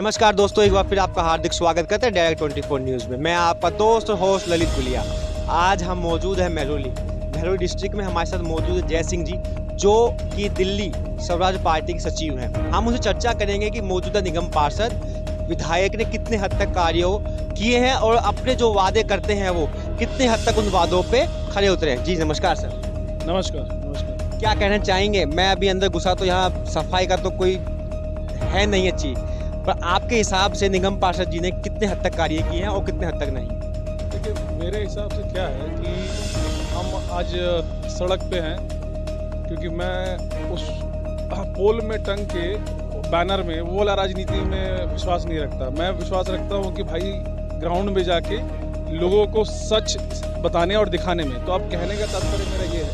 नमस्कार दोस्तों, एक बार फिर आपका हार्दिक स्वागत करते हैं डायरेक्ट 24 न्यूज़ में। मैं आपका दोस्त और होस्ट ललित गुलिया। आज हम मौजूद हैं महरौली डिस्ट्रिक्ट में। हमारे साथ मौजूद है जय सिंह जी, जो कि दिल्ली स्वराज पार्टी के सचिव हैं। हम उनसे चर्चा करेंगे कि मौजूदा निगम पार्षद विधायक ने कितने हद तक कार्य किए हैं और अपने जो वादे करते हैं वो कितने हद तक उन वादों पे खरे उतरे हैं। जी नमस्कार सर। नमस्कार। क्या कहना चाहेंगे? मैं अभी अंदर घुसा तो यहाँ सफाई का तो कोई है नहीं अच्छी, पर आपके हिसाब से निगम पार्षद जी ने कितने हद तक कार्य किए हैं और कितने हद तक नहीं? देखिए, मेरे हिसाब से क्या है कि हम आज सड़क पे हैं क्योंकि मैं उस पोल में टंग के बैनर में वो वाला राजनीति में विश्वास नहीं रखता। मैं विश्वास रखता हूँ कि भाई ग्राउंड में जाके लोगों को सच बताने और दिखाने में। तो अब कहने का तात्पर्य मेरा ये है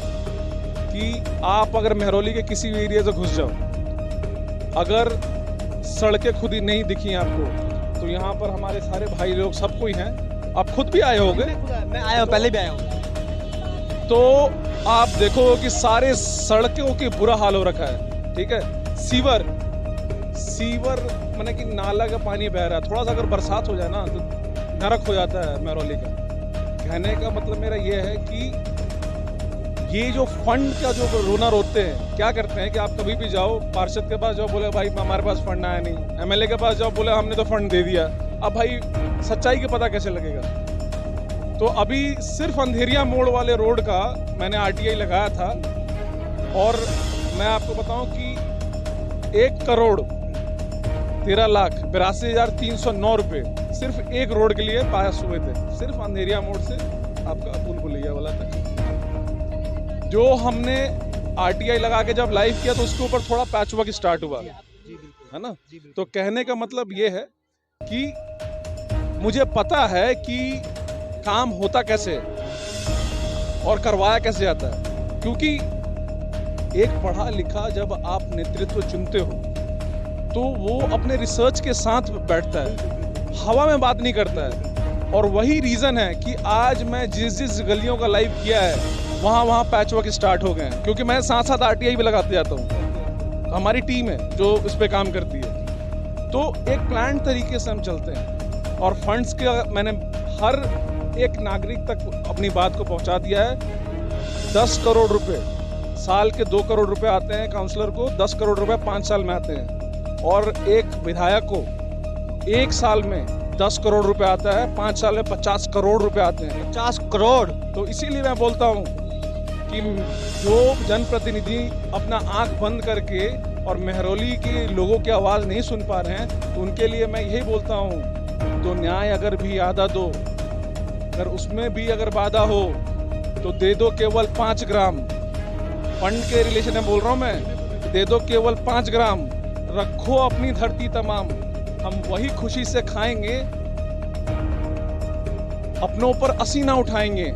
कि आप अगर महरौली के किसी भी एरिया से घुस जाओ, अगर सड़कें खुद ही नहीं दिखी आपको, तो यहाँ पर हमारे सारे भाई लोग सब कोई हैं। आप खुद भी आए होंगे। मैं आया हूँ, पहले भी आया हूँ। तो आप देखो कि सारे सड़कों की बुरा हाल हो रखा है। ठीक है, सीवर माने कि नाला का पानी बह रहा है। थोड़ा सा अगर बरसात हो जाए ना तो नरक हो जाता है महरौली का। कहने का मतलब मेरा ये है कि ये जो फंड का जो रोना रोते हैं, क्या करते हैं कि आप कभी भी जाओ पार्षद के पास जाओ, बोले भाई हमारे पास फंड आया नहीं। एमएलए के पास जाओ, बोले हमने तो फंड दे दिया। अब भाई सच्चाई का पता कैसे लगेगा? तो अभी सिर्फ अंधेरिया मोड़ वाले रोड का मैंने आरटीआई लगाया था और मैं आपको बताऊं कि 1,13,82,309 रुपये सिर्फ एक रोड के लिए पास हुए थे, सिर्फ अंधेरिया मोड़ से आपका भूल-भुलैया वाला तक। जो हमने आरटीआई लगा के जब लाइव किया तो उसके ऊपर थोड़ा पैच वर्क स्टार्ट हुआ है ना। तो कहने का मतलब ये है कि मुझे पता है कि काम होता कैसे और करवाया कैसे जाता है, क्योंकि एक पढ़ा लिखा जब आप नेतृत्व चुनते हो तो वो अपने रिसर्च के साथ बैठता है, हवा में बात नहीं करता है। और वही रीज़न है कि आज मैं जिस गलियों का लाइव किया है वहाँ पैच वर्क स्टार्ट हो गए हैं, क्योंकि मैं साथ साथ आरटीआई भी लगाते जाता हूँ। हमारी टीम है जो इस पे काम करती है। तो एक प्लान तरीके से हम चलते हैं और फंड्स के मैंने हर एक नागरिक तक अपनी बात को पहुँचा दिया है। 10 करोड़ रुपए साल के 2 करोड़ रुपए आते हैं काउंसलर को, 10 करोड़ रुपए 5 साल में आते हैं। और एक विधायक को 1 साल में 10 करोड़ रुपए आता है, 5 साल में 50 करोड़ रुपए आते हैं। 50 करोड़! तो इसीलिए मैं बोलता हूँ कि जो जनप्रतिनिधि अपना आंख बंद करके और महरौली के लोगों की आवाज़ नहीं सुन पा रहे हैं, तो उनके लिए मैं यही बोलता हूँ, तो न्याय अगर भी आधा दो, अगर उसमें भी अगर बाधा हो तो दे दो केवल 5 ग्राम। फंड के रिलेशन में बोल रहा हूँ मैं, दे दो केवल 5 ग्राम, रखो अपनी धरती तमाम। हम वही खुशी से खाएंगे, अपनों पर असी ना उठाएंगे।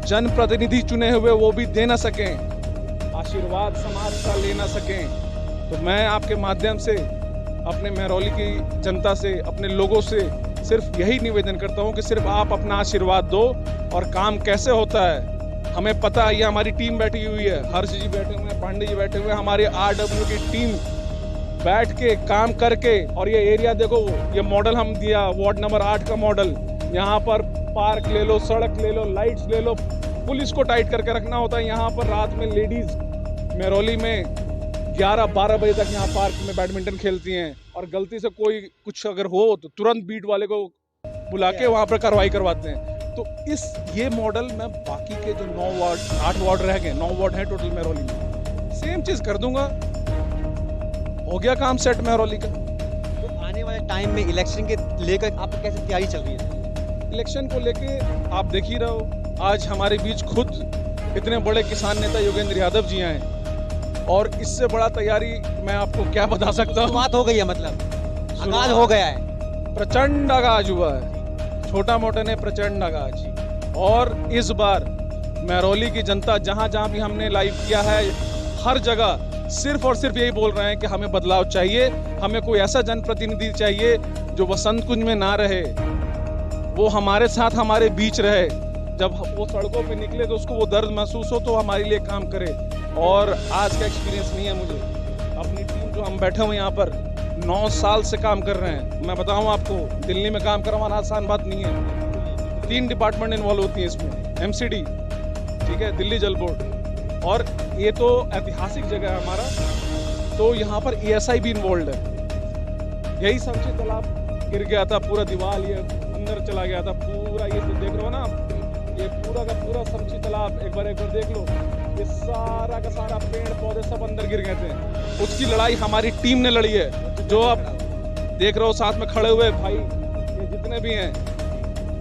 जनप्रतिनिधि चुने हुए वो भी दे ना सकें, आशीर्वाद समाज का ले ना सकें। तो मैं आपके माध्यम से अपने महरौली की जनता से, अपने लोगों से सिर्फ यही निवेदन करता हूं कि सिर्फ आप अपना आशीर्वाद दो। और काम कैसे होता है हमें पता है। ये हमारी टीम बैठी हुई है, हर्ष जी बैठे हुए हैं, पांडे जी बैठे हुए हैं, हमारी आरडब्ल्यू की टीम बैठ के काम करके। और ये एरिया देखो, ये मॉडल हम दिया वार्ड नंबर 8 का मॉडल। यहाँ पर पार्क ले लो, सड़क ले लो, लाइट्स ले लो, पुलिस को टाइट करके रखना होता है। यहाँ पर रात में लेडीज महरौली में 11-12 बजे तक यहाँ पार्क में बैडमिंटन खेलती हैं, और गलती से कोई कुछ अगर हो तो तुरंत बीट वाले को बुला के वहाँ पर कार्रवाई करवाते हैं। तो ये मॉडल मैं बाकी के जो 8 वार्ड रह गए, 9 वार्ड है टोटल महरौली में, सेम चीज कर दूंगा। हो गया काम सेट महरौली का। तो आने वाले टाइम में इलेक्शन के लेकर आपको कैसे तैयारी चल रही है? इलेक्शन को लेके आप देख ही रहे हो, आज हमारे बीच खुद इतने बड़े किसान नेता योगेंद्र यादव जी आए, और इससे बड़ा तैयारी मैं आपको क्या बता सकता हूँ। बात हो गई है, मतलब आगाज हो गया है, प्रचंड आगाज हुआ है, छोटा मोटा ने प्रचंड आगाज। और इस बार महरौली की जनता जहाँ जहाँ भी हमने लाइव किया है, हर जगह सिर्फ और सिर्फ यही बोल रहे हैं कि हमें बदलाव चाहिए, हमें कोई ऐसा जनप्रतिनिधि चाहिए जो वसंत कुंज में ना रहे, वो हमारे साथ हमारे बीच रहे। जब वो सड़कों पे निकले तो उसको वो दर्द महसूस हो तो हमारे लिए काम करे। और आज का एक्सपीरियंस नहीं है मुझे, अपनी टीम जो हम बैठे हुए यहाँ पर 9 साल से काम कर रहे हैं। मैं बताऊं आपको, दिल्ली में काम करवाना आसान बात नहीं है। 3 डिपार्टमेंट इन्वॉल्व होती हैं इसमें, एमसीडी, ठीक है, दिल्ली जल बोर्ड, और ये तो ऐतिहासिक जगह है हमारा, तो यहाँ पर एएसआई भी इन्वॉल्व है। यही समझे तालाब गिर गया था, पूरा दीवार ये अंदर चला गया था, पूरा ये तो देख रहे हो ना आप, ये पूरा का पूरा समची तालाब एक बार देख लो, ये सारा का सारा पेड़ पौधे सब अंदर गिर गए थे। उसकी लड़ाई हमारी टीम ने लड़ी है, जो आप देख रहे हो साथ में खड़े हुए भाई, ये जितने भी हैं,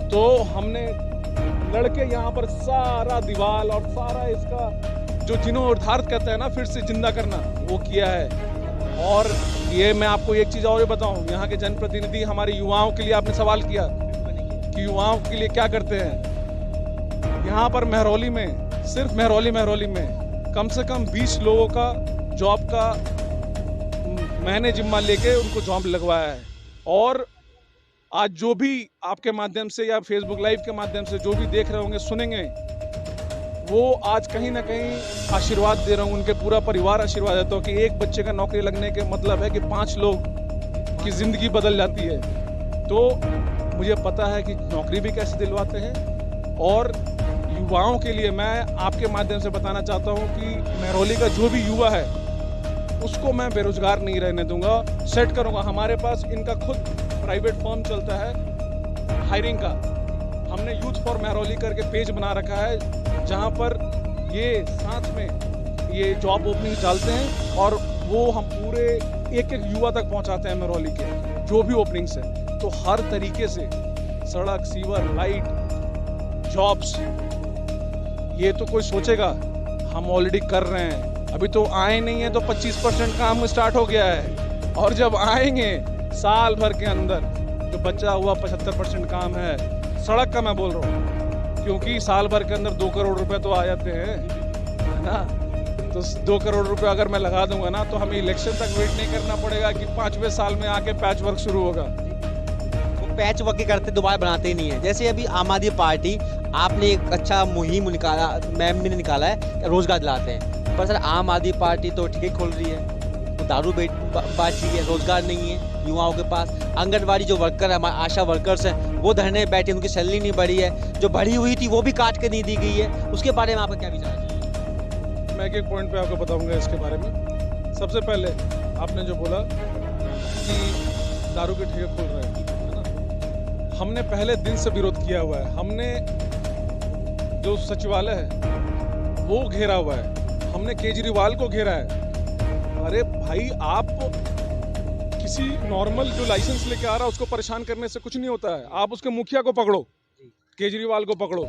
तो हमने लड़के यहाँ पर सारा दीवार और सारा इसका जो जीर्णोद्धार कहते हैं ना, फिर से जिंदा करना, वो किया है। और ये मैं आपको एक चीज और बताऊं, यहाँ के जनप्रतिनिधि हमारे युवाओं के लिए, आपने सवाल किया कि युवाओं के लिए क्या करते हैं। यहाँ पर महरौली में, सिर्फ महरौली में कम से कम 20 लोगों का जॉब का मैंने जिम्मा लेके उनको जॉब लगवाया है। और आज जो भी आपके माध्यम से या फेसबुक लाइव के माध्यम से जो भी देख रहे होंगे, सुनेंगे, वो आज कहीं ना कहीं आशीर्वाद दे रहा हूँ, उनके पूरा परिवार आशीर्वाद देता हूँ कि एक बच्चे का नौकरी लगने के मतलब है कि 5 लोग की जिंदगी बदल जाती है। तो मुझे पता है कि नौकरी भी कैसे दिलवाते हैं। और युवाओं के लिए मैं आपके माध्यम से बताना चाहता हूँ कि महरौली का जो भी युवा है उसको मैं बेरोजगार नहीं रहने दूंगा, सेट करूंगा। हमारे पास इनका खुद प्राइवेट फर्म चलता है हायरिंग का, हमने यूथ फॉर महरौली करके पेज बना रखा है, जहां पर ये साथ में ये जॉब ओपनिंग डालते हैं और वो हम पूरे एक युवा तक पहुंचाते हैं महरौली के जो भी ओपनिंग्स है। तो हर तरीके से सड़क, सीवर, लाइट, जॉब्स, ये तो कोई सोचेगा, हम ऑलरेडी कर रहे हैं। अभी तो आए नहीं है तो 25% काम स्टार्ट हो गया है, और जब आएंगे साल भर के अंदर जो बचा हुआ 75% काम है सड़क का, मैं बोल रहा हूँ, क्योंकि साल भर के अंदर 2 करोड़ रुपए तो आ जाते हैं, है ना। तो 2 करोड़ रुपए अगर मैं लगा दूंगा ना, तो हमें इलेक्शन तक वेट नहीं करना पड़ेगा कि 5वें साल में आके पैच वर्क शुरू होगा। पैच वर्क करते दोबारा बनाते ही नहीं है। जैसे अभी आम आदमी पार्टी, आपने एक अच्छा मुहिम निकाला, मैम ने निकाला है, रोजगार दिलाते हैं, पर सर आम आदमी पार्टी तो ठेके खोल रही है, तो दारू बांट रही है, रोजगार नहीं है युवाओं के पास। आंगनबाड़ी जो वर्कर है, हमारे आशा वर्कर्स हैं, वो धरने बैठे, उनकी सैलरी नहीं बढ़ी है, जो बढ़ी हुई थी वो भी काट के नहीं दी गई है। उसके बारे में आपका क्या विचार है? मैं एक पॉइंट पे आपको बताऊंगा इसके बारे में। सबसे पहले आपने जो बोला कि दारू के ठेके खोल रहे हैं, है ना, हमने पहले दिन से विरोध किया हुआ है। हमने जो सचिवालय है वो घेरा हुआ है, हमने केजरीवाल को घेरा है। अरे भाई, आप किसी नॉर्मल जो लाइसेंस लेके आ रहा है उसको परेशान करने से कुछ नहीं होता है। आप उसके मुखिया को पकड़ो, केजरीवाल को पकड़ो।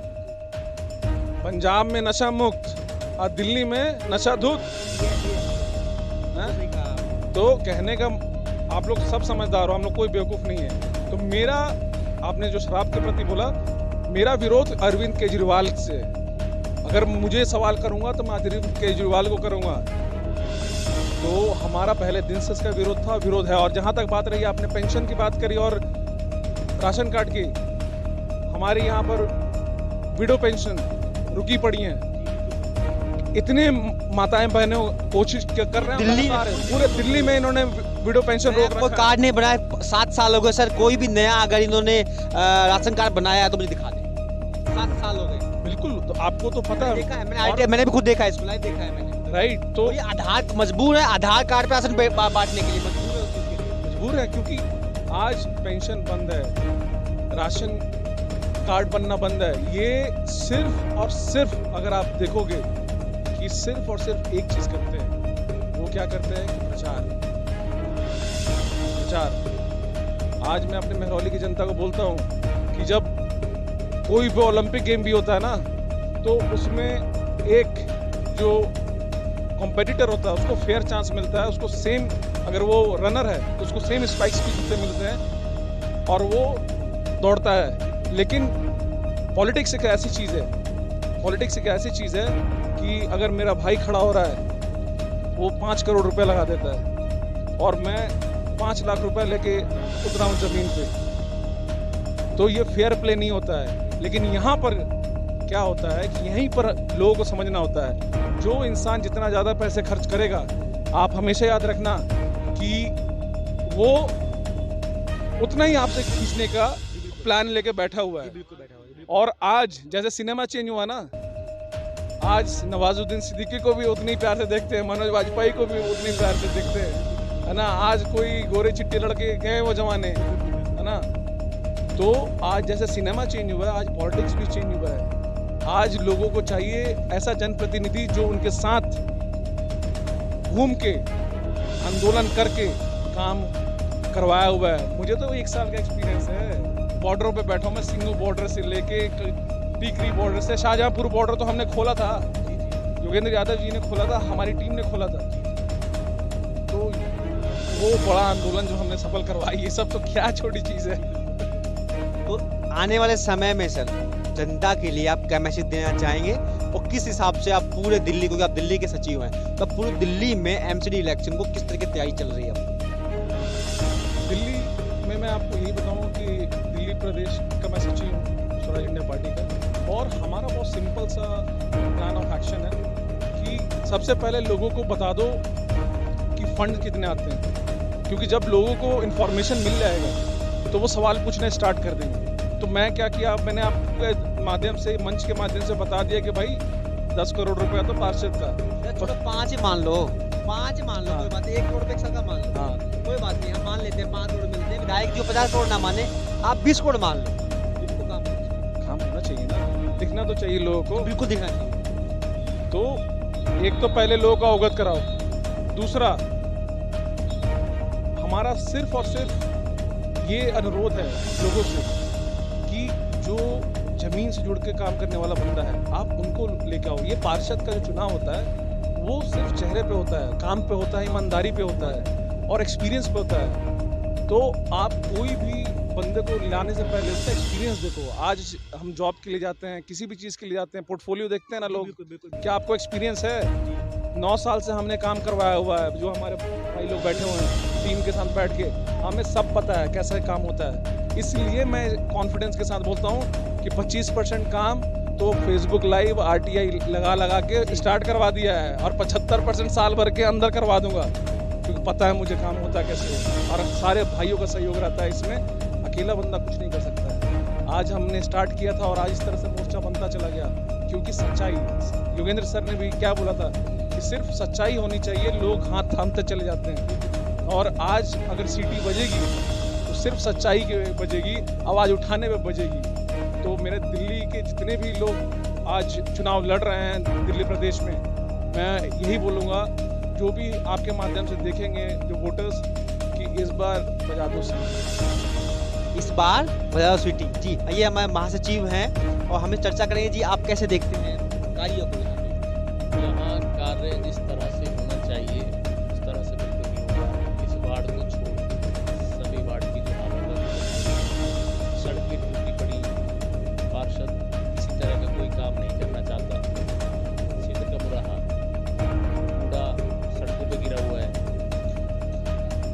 पंजाब में नशा मुक्त और दिल्ली में नशा धुत, तो कहने का आप लोग सब समझदार हो, हम लोग कोई बेवकूफ नहीं है। तो मेरा, आपने जो शराब के प्रति बोला, मेरा विरोध अरविंद केजरीवाल से। अगर मुझे सवाल करूंगा तो मैं अरविंद केजरीवाल को करूंगा। तो हमारा पहले दिन से इसका विरोध है। और जहां तक बात रही, आपने पेंशन की बात करी और राशन कार्ड की, हमारे यहाँ पर विडो पेंशन रुकी पड़ी है। इतने माताएं बहनें कोशिश कर रहे हैं, पूरे दिल्ली में इन्होंने विडो पेंशन रोक रखा है। कार्ड नहीं बनाया, 7 साल हो गए सर। कोई भी नया अगर इन्होंने राशन कार्ड बनाया है तो मुझे दिखा दे। 7 साल हो गए। बिल्कुल, तो आपको तो पता है, मैंने भी खुद देखा है, इसको लाइव देखा है मैंने। राइट, तो ये आधार मजबूर है, आधार कार्ड पे राशन बांटने के लिए मजबूर है, क्योंकि आज पेंशन बंद है, राशन कार्ड बनना बंद है। ये सिर्फ और सिर्फ, अगर आप देखोगे कि सिर्फ और सिर्फ एक चीज करते हैं, वो क्या करते हैं? प्रचार। आज मैं अपने महरौली की जनता को बोलता हूँ कि जब कोई भी ओलंपिक गेम भी होता है ना, तो उसमें एक जो कॉम्पिटिटर होता है उसको फेयर चांस मिलता है, उसको सेम, अगर वो रनर है तो उसको सेम स्पाइक्स भी जूते मिलते हैं और वो दौड़ता है। लेकिन पॉलिटिक्स एक ऐसी चीज़ है, कि अगर मेरा भाई खड़ा हो रहा है, वो 5 करोड़ रुपए लगा देता है और मैं 5 लाख रुपए लेके उतरा हूँ जमीन पे, तो ये फेयर प्ले नहीं होता है। लेकिन यहाँ पर क्या होता है कि यहीं पर लोगों को समझना होता है, जो इंसान जितना ज़्यादा पैसे खर्च करेगा, आप हमेशा याद रखना कि वो उतना ही आपसे खींचने का प्लान लेके बैठा हुआ है। और आज जैसे सिनेमा चेंज हुआ ना, आज नवाजुद्दीन सिद्दीकी को भी उतनी प्यार से देखते हैं, मनोज वाजपेयी को भी उतनी प्यार से देखते हैं, है ना। आज कोई गोरे चिट्टे लड़के गए वो जमाने, है ना। तो आज जैसे सिनेमा चेंज हुआ है, आज पॉलिटिक्स भी चेंज हुआ है। आज लोगों को चाहिए ऐसा जनप्रतिनिधि जो उनके साथ घूम के आंदोलन करके काम करवाया हुआ है। मुझे तो 1 साल का एक्सपीरियंस है, बॉर्डरों पे बैठा हूँ मैं, सिंगू बॉर्डर से लेके टीकरी बॉर्डर से शाहजहांपुर बॉर्डर तो हमने खोला था, योगेंद्र यादव जी ने खोला था, हमारी टीम ने खोला था। तो वो बड़ा आंदोलन जो हमने सफल करवाई, ये सब तो क्या छोटी चीज़ है। तो आने वाले समय में सर जनता के लिए आप क्या मैसेज देना चाहेंगे, और किस हिसाब से आप पूरे दिल्ली, क्योंकि आप दिल्ली के सचिव हैं, तो पूरी दिल्ली में एमसीडी इलेक्शन को किस तरह की तैयारी चल रही है? दिल्ली में मैं आपको यही बताऊं कि दिल्ली प्रदेश का मैं सचिव हूँ स्वराज इंडिया पार्टी का, और हमारा बहुत सिंपल सा प्लान ऑफ एक्शन है कि सबसे पहले लोगों को बता दो कि फंड कितने आते हैं, क्योंकि जब लोगों को इन्फॉर्मेशन मिल जाएगा तो वो सवाल पूछने स्टार्ट कर देंगे। तो मैं क्या किया, मैंने आपके माध्यम से, मंच के माध्यम से बता दिया कि भाई 10 करोड़ रुपया तो पार्षद का, तो 5 ही मान लो, 5 मान लो, कोई बात नहीं, 1 करोड़ पे का मान लो, हाँ कोई बात नहीं, हम मान लेते हैं 5 करोड़ मिलते हैं। विधायक जो 50 करोड़ ना माने, आप 20 करोड़ मान लो, बिल्कुल काम होना चाहिए ना, दिखना तो चाहिए लोगों को, बिल्कुल दिखना चाहिए। तो एक तो पहले लोगों को अवगत कराओ, दूसरा हमारा सिर्फ और सिर्फ ये अनुरोध है लोगों से कि जो जमीन से जुड़ के काम करने वाला बंदा है, आप उनको लेके आओ। ये पार्षद का जो चुनाव होता है वो सिर्फ चेहरे पे होता है, काम पे होता है, ईमानदारी पे होता है और एक्सपीरियंस पे होता है। तो आप कोई भी बंदे को लाने से पहले उसका एक्सपीरियंस देखो। आज हम जॉब के लिए जाते हैं, किसी भी चीज़ के लिए जाते हैं, पोर्टफोलियो देखते हैं ना लोग, क्या आपको एक्सपीरियंस है? 9 साल से हमने काम करवाया हुआ है, जो हमारे भाई लोग बैठे हुए हैं टीम के साथ बैठ के, हमें सब पता है कैसा काम होता है। इसलिए मैं कॉन्फिडेंस के साथ बोलता हूँ कि 25% काम तो फेसबुक लाइव RTI लगा के स्टार्ट करवा दिया है, और 75% साल भर के अंदर करवा दूंगा, क्योंकि पता है मुझे काम होता है कैसे, और सारे भाइयों का सहयोग रहता है इसमें। अकेला बंदा कुछ नहीं कर सकता है। आज हमने स्टार्ट किया था और आज इस तरह से मोर्चा बनता चला गया, क्योंकि सच्चाई, योगेंद्र सर ने भी क्या बोला था कि सिर्फ सच्चाई होनी चाहिए, लोग हाथ थामते चले जाते हैं। और आज अगर सीटी बजेगी तो सिर्फ सच्चाई की बजेगी, आवाज़ उठाने पे बजेगी। तो मेरे दिल्ली के जितने भी लोग आज चुनाव लड़ रहे हैं दिल्ली प्रदेश में, मैं यही बोलूँगा, जो भी आपके माध्यम से देखेंगे जो वोटर्स, कि इस बार बजा दो सीटी, इस बार बजा दो सीटी। जी, ये हमारे महासचिव हैं और हमें चर्चा करेंगे। जी, आप कैसे देखते हैं कार्य को? यहाँ कार्य जिस तरह से होना चाहिए उस तरह से बिल्कुल नहीं हो रहा है। इस वार्ड को छोड़ सभी वार्ड की जो हालत, सड़कें टूटी पड़ी, पार्षद किसी तरह का कोई काम नहीं करना चाहता, क्षेत्र का बुरा हाल, कूड़ा सड़कों पे गिरा हुआ है,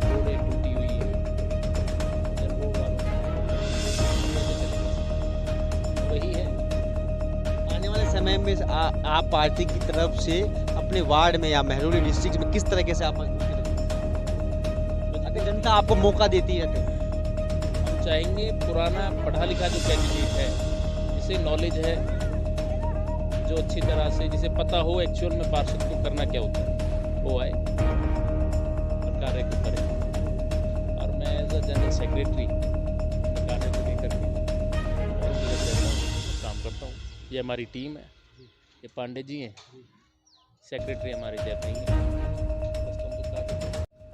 रोडें टूटी हुई है, एयरपोर्ट वालों वही है। आने वाले समय में आप पार्टी की तरफ से अपने वार्ड में या महरौली डिस्ट्रिक्ट में किस तरीके से आप अगर जनता आपको मौका देती है तो? हम चाहेंगे पुराना पढ़ा लिखा जो कैंडिडेट है, जिसे नॉलेज है, जो अच्छी तरह से जिसे पता हो एक्चुअल में पार्षद को करना क्या होता है, वो आए और कार्य को करे। और मैं एज अ जनरल सेक्रेटरी कार्य को लेकर के काम करता हूँ। ये हमारी टीम है, ये पांडे जी हैं, सेक्रेटरी हमारे जय भाई हैं।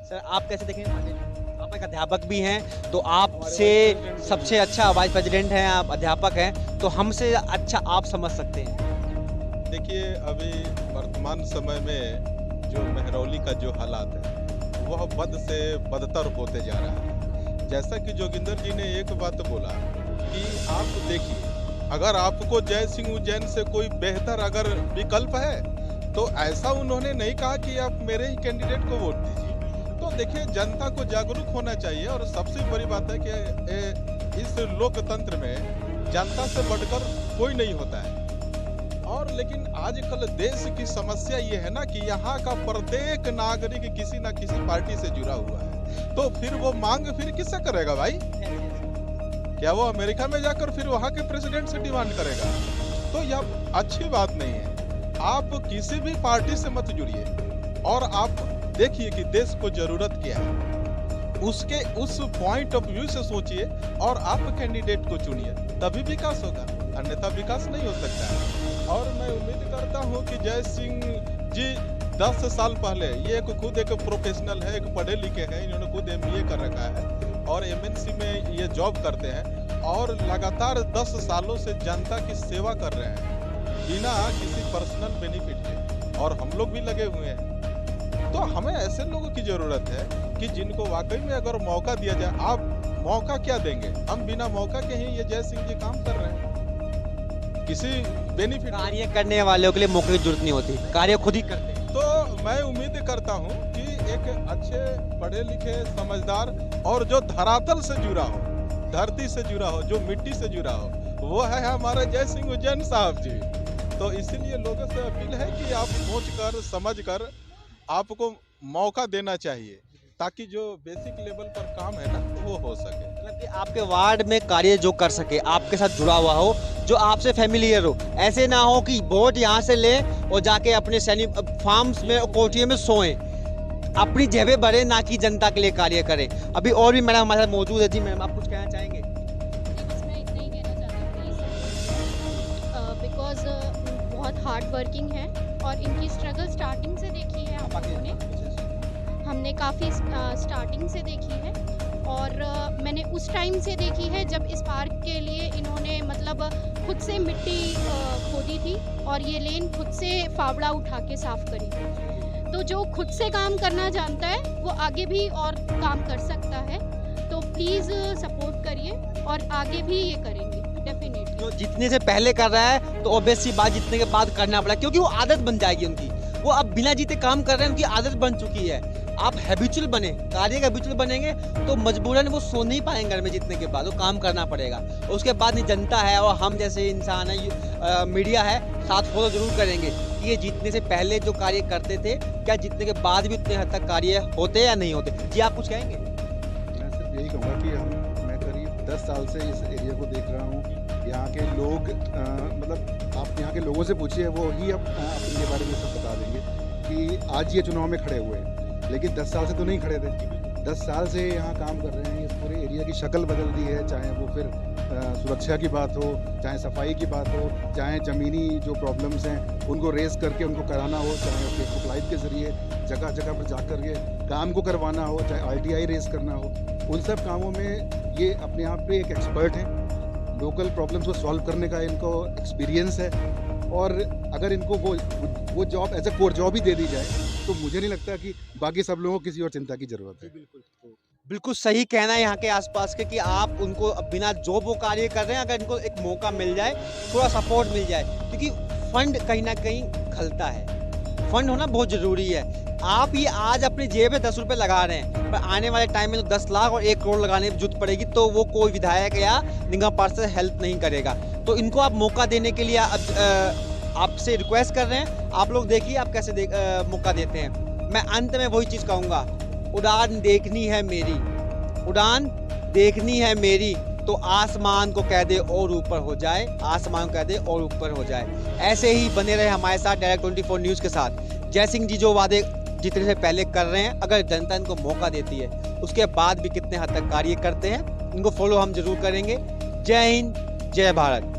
सर, आप कैसे देखेंगे पांडे जी? आप एक अध्यापक भी हैं, तो आपसे सबसे अच्छा वाइस प्रेसिडेंट हैं, आप अध्यापक हैं, तो हमसे अच्छा आप समझ सकते हैं। देखिए, अभी वर्तमान समय में जो महरौली का जो हालात है वह बद से बदतर होते जा रहा है। जैसा कि जोगिंदर जी ने एक बात बोला कि आप देखिए, अगर आपको जय सिंह उज्जैन से कोई बेहतर अगर विकल्प है तो ऐसा उन्होंने नहीं कहा कि आप मेरे ही कैंडिडेट को वोट दीजिए। तो देखिए, जनता को जागरूक होना चाहिए, और सबसे बड़ी बात है कि इस लोकतंत्र में जनता से बढ़कर कोई नहीं होता है। और लेकिन आजकल देश की समस्या ये है ना कि यहाँ का प्रत्येक नागरिक किसी न किसी पार्टी से जुड़ा हुआ है। तो फिर वो मांग फिर किससे करेगा भाई? क्या वो अमेरिका में जाकर फिर वहां के प्रेसिडेंट से डिमांड करेगा? तो यह अच्छी बात नहीं है। आप किसी भी पार्टी से मत जुड़िए और आप देखिए कि देश को जरूरत क्या है, उसके उस पॉइंट ऑफ व्यू से सोचिए और आप कैंडिडेट को चुनिए, तभी विकास होगा, अन्यथा विकास नहीं हो सकता है। और मैं उम्मीद करता हूं कि जय सिंह जी 10 साल पहले, ये खुद एक प्रोफेशनल है, एक पढ़े लिखे हैं, इन्होंने खुद MBA कर रखा है और MNC में ये जॉब करते हैं और लगातार 10 सालों से जनता की सेवा कर रहे हैं बिना किसी पर्सनल बेनिफिट के, और हम लोग भी लगे हुए हैं। तो हमें ऐसे लोगों की जरूरत है कि जिनको वाकई में अगर मौका दिया जाए। आप मौका क्या देंगे? हम बिना मौका के ही ये जय सिंह जी काम कर रहे हैं, किसी बेनिफिट। कार्य करने वालों के लिए मौके की जरूरत नहीं होती, कार्य खुद ही करते हैं। तो मैं उम्मीद करता हूं कि एक अच्छे पढ़े लिखे समझदार और जो धरातल से जुड़ा हो, धरती से जुड़ा हो, जो मिट्टी से जुड़ा हो, वो है हमारे जय सिंह उज्जैन साहब जी। तो इसीलिए लोगों से अपील है कि आप सोच कर समझ कर आपको मौका देना चाहिए, ताकि जो बेसिक लेवल पर काम है ना वो हो सके। मतलब कि आपके वार्ड में कार्य जो कर सके, आपके साथ जुड़ा हुआ हो, जो आपसे फैमिलियर हो। ऐसे ना हो कि वोट यहाँ से ले और जाके अपने सैनिक फार्म्स में कोठियों में सोएं, अपनी जेबें भरे, ना कि जनता के लिए कार्य करें। अभी और भी मैडम हमारे साथ मौजूद है। जी मैडम, आप कुछ कहना चाहेंगे? बस मैं इतना ही कहना चाहती हूँ, बिकॉज बहुत हार्ड वर्किंग है और इनकी स्ट्रगल स्टार्टिंग से देखी है आप लोगों ने, हमने काफ़ी स्टार्टिंग से देखी है और मैंने उस टाइम से देखी है जब इस पार्क के लिए इन्होंने मतलब खुद से मिट्टी खोदी थी और ये लेन खुद से फावड़ा उठा के साफ करी थी। तो जो खुद से काम करना जानता है वो आगे भी और काम कर सकता है, तो प्लीज़ सपोर्ट करिए और आगे भी ये करेंगे डेफिनेटली। जो जितने से पहले कर रहा है तो ऑब्वियस सी बात जितने के बाद करना पड़ा, क्योंकि वो आदत बन जाएगी उनकी। वो अब बिना जीते काम कर रहे हैं, उनकी आदत बन चुकी है। आप हैबिचुअल बने, कार्य का हैबिचुअल बनेंगे तो मजबूरन वो सो नहीं पाएंगे घर में जीतने के बाद, वो काम करना पड़ेगा। उसके बाद नहीं, जनता है और हम जैसे इंसान है, मीडिया है, साथ फॉलो जरूर करेंगे। ये जीतने से पहले जो कार्य करते थे, क्या जीतने के बाद भी उतने हद तक कार्य होते या नहीं होते? जी आप कुछ कहेंगे? मैं सिर्फ यही कहूँगा कि मैं करीब 10 साल से इस एरिया को देख रहा हूँ। यहाँ के लोग मतलब आप यहाँ के लोगों से पूछिए, वो ही अपने बारे में सब बता देंगे कि आज ये चुनाव में खड़े हुए हैं, लेकिन 10 साल से तो नहीं खड़े थे। 10 साल से यहाँ काम कर रहे हैं, इस पूरे एरिया की शक्ल बदल दी है, चाहे वो फिर सुरक्षा की बात हो, चाहे सफाई की बात हो, चाहे ज़मीनी जो प्रॉब्लम्स हैं उनको रेस करके उनको कराना हो, चाहे फेसबुक लाइव के ज़रिए जगह जगह पर जा कर के काम को करवाना हो, चाहे RTI रेस करना हो, उन सब कामों में ये अपने आप पे एक एक्सपर्ट हैं। लोकल प्रॉब्लम्स को सॉल्व करने का इनको एक्सपीरियंस है और अगर इनको वो job as a core job ही दे दी जाए तो मुझे नहीं लगता कि बाकी सब लोगों को किसी और चिंता की जरूरत है। बिल्कुल सही कहना है यहाँ के आसपास के कि आप उनको बिना जो वो कार्य कर रहे हैं, अगर इनको एक मौका मिल जाए, थोड़ा सपोर्ट मिल जाए, क्योंकि फंड कहीं ना कहीं खलता है, फंड होना बहुत ज़रूरी है। आप ये आज अपनी जेब में 10 रुपये लगा रहे हैं, पर आने वाले टाइम में तो 10 लाख और 1 करोड़ लगाने की जरूरत पड़ेगी, तो वो कोई विधायक या निगम पार्षद हेल्प नहीं करेगा। तो इनको आप मौका देने के लिए आपसे रिक्वेस्ट कर रहे हैं। आप लोग देखिए आप कैसे मौका देते हैं। मैं अंत में वही चीज़ कहूँगा, उड़ान देखनी है मेरी, उड़ान देखनी है मेरी, तो आसमान को कह दे और ऊपर हो जाए, आसमान को कह दे और ऊपर हो जाए। ऐसे ही बने रहे हमारे साथ डायरेक्ट 24 न्यूज़ के साथ। जय सिंह जी जो वादे जितने से पहले कर रहे हैं, अगर जनता इनको मौका देती है, उसके बाद भी कितने हद तक कार्य करते हैं, इनको फॉलो हम जरूर करेंगे। जय हिंद, जय भारत।